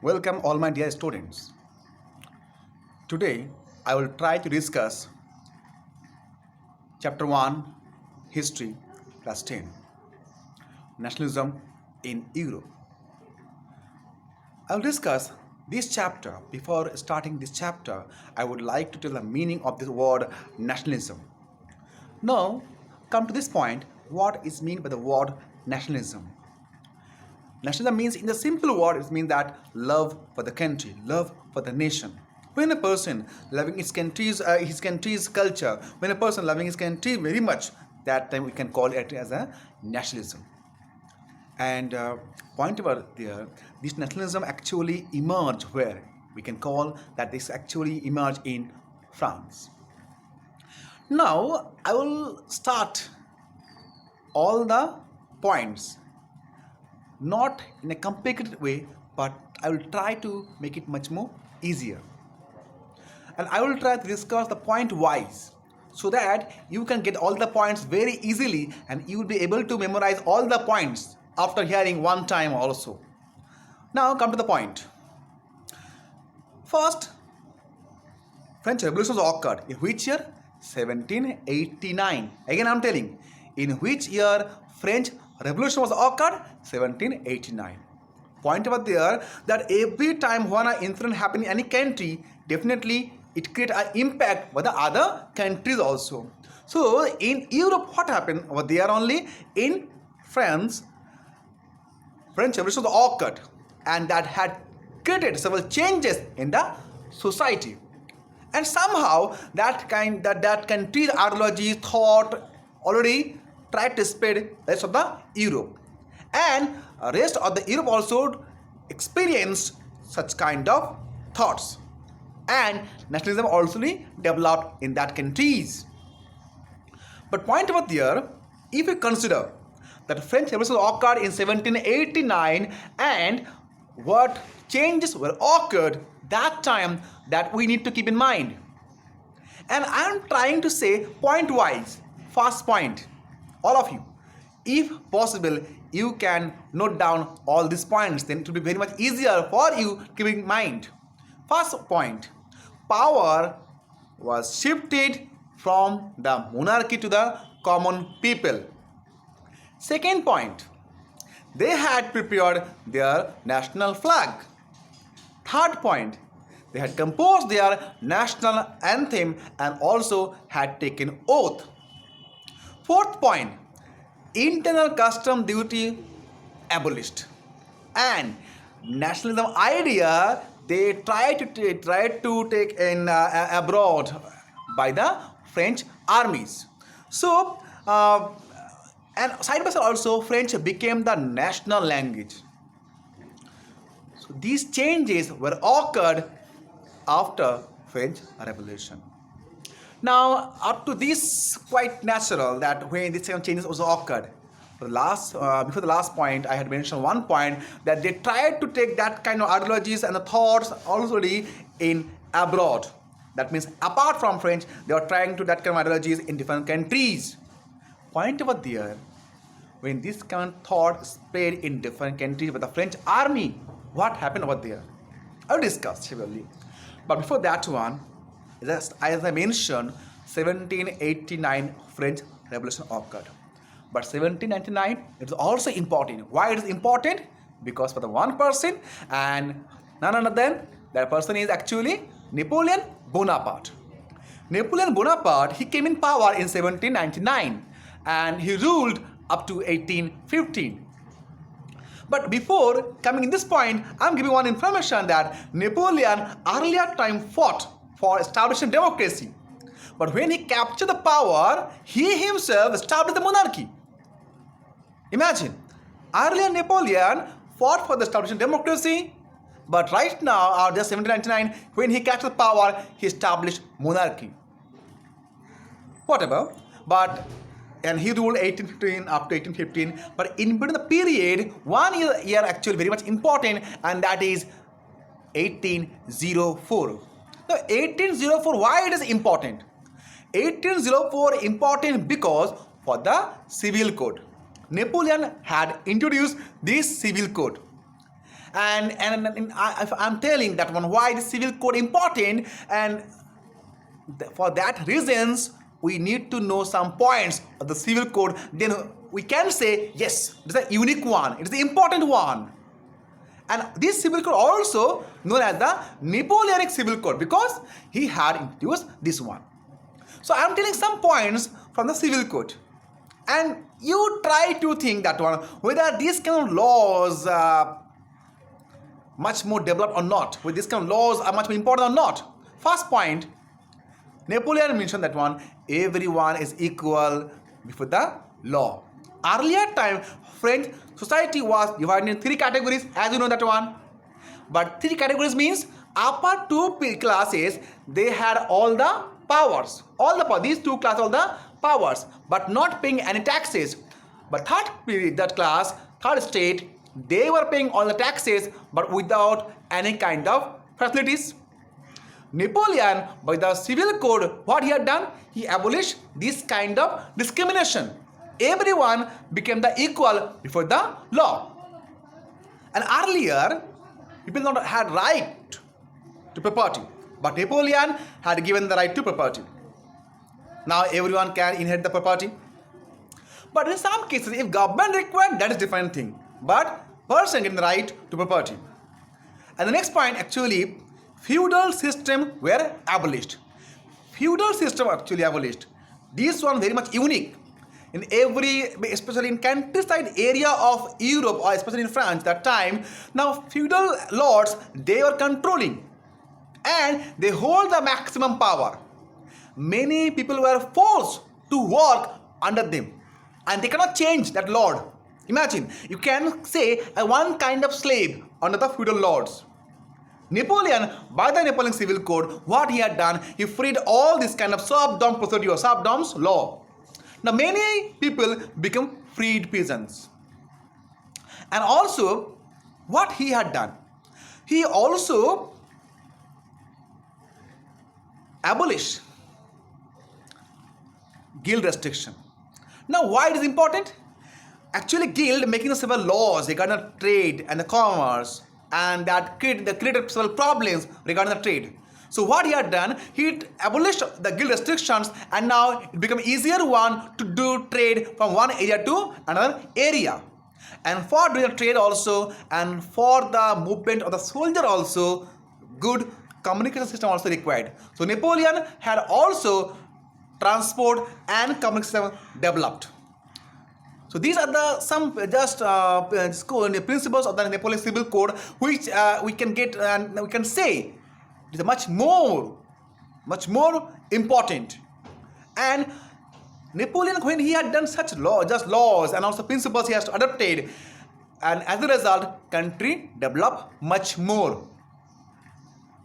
Welcome all my dear students. Today I will try to discuss chapter 1 History class 10 Nationalism in Europe. I will discuss this chapter. Before starting this chapter, I would like to tell the meaning of this word nationalism. Now, come to this point, what is meant by the word nationalism? Nationalism means, in the simple word, it means that love for the country, love for the nation. When a person loving his country's culture, when a person loving his country very much, that time we can call it as a nationalism. And point over there, this nationalism actually emerged where? We can call that this actually emerged in France. Now, I will start all the points not in a complicated way, but I will try to make it much more easier. And I will try to discuss the point wise so that you can get all the points very easily and you will be able to memorize all the points after hearing one time also. Now come to the point. First, French Revolution occurred in which year? 1789. Again I am telling, in which year French Revolution was occurred? 1789. Point over there that every time when an incident happens in any country, definitely it creates an impact for the other countries also. So in Europe, what happened over there only? In France, French Revolution occurred, and that had created several changes in the society. And somehow that country's ideology, thought already tried to spread rest of the Europe, and rest of the Europe also experienced such kind of thoughts, and nationalism also developed in that countries. But point over there, if you consider that French Revolution occurred in 1789 and what changes were occurred that time, that we need to keep in mind. And I am trying to say point wise. First point, all of you, if possible, you can note down all these points, then it will be very much easier for you to keep in mind. First point, power was shifted from the monarchy to the common people. Second point, they had prepared their national flag. Third point, they had composed their national anthem and also had taken oath. Fourth point, internal custom duty abolished, and nationalism idea they tried to take in abroad by the French armies. So and side by side also French became the national language. So these changes were occurred after French Revolution. Now, up to this, quite natural that when these changes also occurred. Before the last point, I had mentioned one point that they tried to take that kind of ideologies and the thoughts already in abroad. That means apart from French, they were trying to that kind of ideologies in different countries. Point over there, when this kind of thought spread in different countries with the French army, what happened over there? I will discuss severely. But before that one, just as I mentioned, 1789 French Revolution occurred. But 1799 is also important. Why it is important? Because for the one person, and none other than that person is actually Napoleon Bonaparte. Napoleon Bonaparte, he came in power in 1799 and he ruled up to 1815. But before coming in this point, I am giving one information that Napoleon earlier time fought for establishing democracy. But when he captured the power, he himself established the monarchy. Imagine, earlier Napoleon fought for the establishing democracy, but right now, just 1799, when he captured the power, he established monarchy. Whatever, and he ruled 1815 up to 1815. But in between the period, one year actually very much important, and that is 1804. Now 1804, why it is important? 1804 important because for the civil code. Napoleon had introduced this civil code, I'm telling that one why the civil code important, and for that reasons we need to know some points of the civil code. Then we can say yes, it is a unique one, it is the important one. And this civil code also known as the Napoleonic civil code because he had introduced this one. So I am telling some points from the civil code, and you try to think that one whether these kind of laws much more developed or not, whether these kind of laws are much more important or not. First point, Napoleon mentioned that one everyone is equal before the law. Earlier time French society was divided in three categories, as you know that one. But three categories means upper two classes, they had all the powers, these two classes all the powers, but not paying any taxes. But third state, they were paying all the taxes but without any kind of facilities. Napoleon, by the civil code, what he had done, he abolished this kind of discrimination. Everyone became the equal before the law. And earlier, people not had right to property, but Napoleon had given the right to property. Now everyone can inherit the property. But in some cases, if government required, that is different thing. But person getting the right to property. And the next point, actually, feudal system were abolished. Feudal system actually abolished. This one very much unique. In especially in countryside area of Europe or especially in France that time, now feudal lords, they were controlling and they hold the maximum power. Many people were forced to work under them and they cannot change that lord. Imagine, you can say one kind of slave under the feudal lords. Napoleon, by the Napoleonic civil code, what he had done, he freed all this kind of serfdom procedure, serfdom's law. Now many people become freed peasants. And also, what he had done, he also abolished guild restriction. Now why it is important? Actually, guild making several laws regarding the trade and the commerce, and that created several problems regarding the trade. So what he had done, he abolished the guild restrictions, and now it became easier one to do trade from one area to another area. And for doing the trade also, and for the movement of the soldier also, good communication system also required. So Napoleon had also transport and communication system developed. So these are the some principles of the Napoleonic civil code, which we can get and we can say it is much more important. And Napoleon, when he had done such laws and also principles he has adopted, and as a result, country developed much more.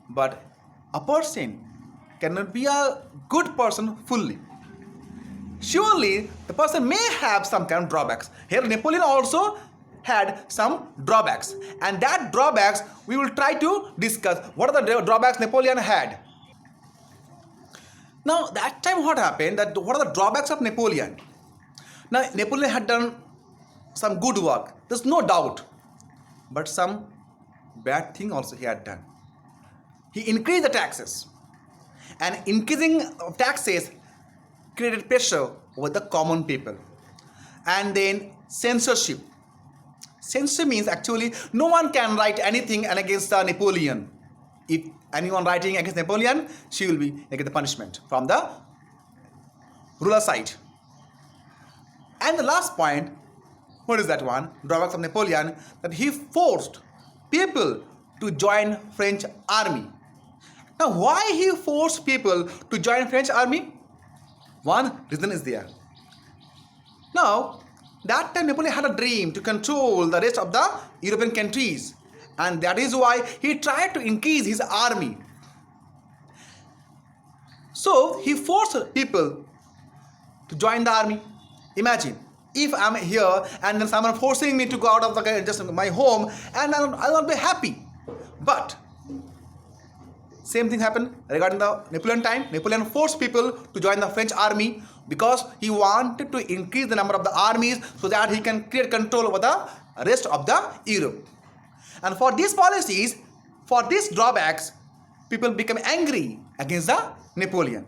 But a person cannot be a good person fully. Surely the person may have some kind of drawbacks. Here Napoleon also had some drawbacks, and that drawbacks we will try to discuss. What are the drawbacks Napoleon had? Now that time what happened, that what are the drawbacks of Napoleon? Now Napoleon had done some good work, there's no doubt, but some bad thing also he had done. He increased the taxes, and increasing of taxes created pressure over the common people. And then censorship. Censorship means actually no one can write anything against Napoleon. If anyone writing against Napoleon, she will be get the punishment from the ruler side. And the last point, what is that one? Drawbacks of Napoleon, that he forced people to join French army. Now why he forced people to join French army? One reason is there. Now, that time Napoleon had a dream to control the rest of the European countries, and that is why he tried to increase his army. So he forced people to join the army. Imagine if I'm here and then someone forcing me to go out of just my home, and I will not be happy. But same thing happened regarding the Napoleon time. Napoleon forced people to join the French army because he wanted to increase the number of the armies so that he can create control over the rest of the Europe. And for these policies, for these drawbacks, people become angry against the Napoleon.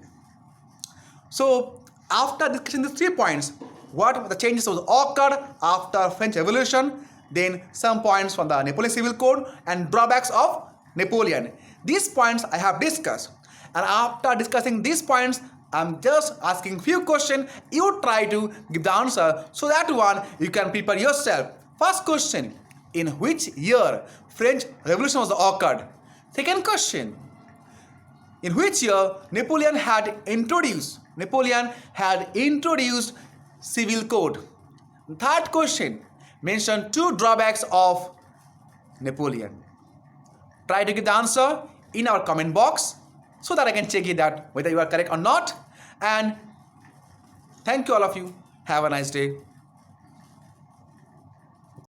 So after discussing these 3 points, what the changes was occurred after French Revolution, then some points from the Napoleon Civil Code and drawbacks of Napoleon. These points I have discussed, and after discussing these points, I'm just asking few questions. You try to give the answer, so that one you can prepare yourself. First question: in which year French Revolution was occurred? Second question: in which year Napoleon had introduced civil code? Third question: mention 2 drawbacks of Napoleon. Try to give the answer in our comment box so that I can check it out whether you are correct or not. And thank you all of you. Have a nice day.